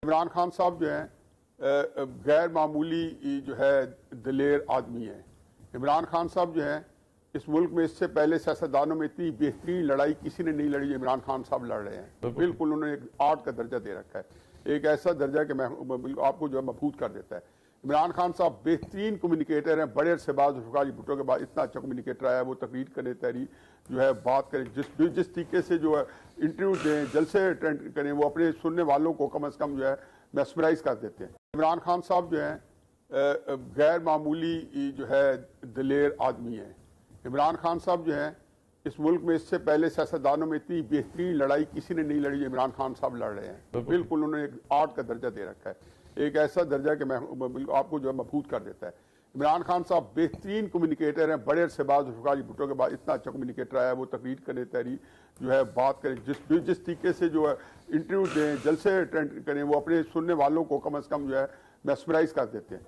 इमरान खान साहब जो हैं गैर मामूली जो है दिलेर आदमी हैं। इमरान खान साहब जो हैं इस मुल्क में इससे पहले सियासतदानों में इतनी बेहतरीन लड़ाई किसी ने नहीं लड़ी, इमरान खान साहब लड़ रहे हैं। तो बिल्कुल उन्होंने एक आर्ट का दर्जा दे रखा है, एक ऐसा दर्जा कि मैं आपको जो है महफूज कर देता है। इमरान खान साहब बेहतरीन कम्युनिकेटर हैं, बड़े अरसे बाद जुल्फ़िकार भुट्टो के बाद इतना अच्छा कम्युनिकेटर आया। वो तकरीर करें, तहरीर जो है बात करें, जिस तरीके से जो है इंटरव्यू दें, जलसे अटेंड करें, वो अपने सुनने वालों को कम अज़ कम जो है मैस्मराइज कर देते हैं। इमरान खान साहब जो हैं गैर मामूली जो है दिलेर आदमी हैं। इमरान खान साहब जो हैं इस मुल्क में इससे पहले सियासतदानों में इतनी बेहतरीन लड़ाई किसी ने नहीं लड़ी, इमरान खान साहब लड़ रहे हैं। तो बिल्कुल उन्होंने एक आर्ट का दर्जा दे रखा है, एक ऐसा दर्जा कि मैं आपको जो है महफूज कर देता है। इमरान खान साहब बेहतरीन कम्युनिकेटर हैं, बड़े अरसे बाद जुल्फ़िकार भुट्टो के बाद इतना अच्छा कम्युनिकेटर आया। वो तकरीर करें, तहरीर जो है बात करें, जिस तरीके से जो है इंटरव्यू दें, जलसे अटेंड करें, वो अपने सुनने वालों को कम अज़ कम जो है मैस्मराइज कर देते हैं।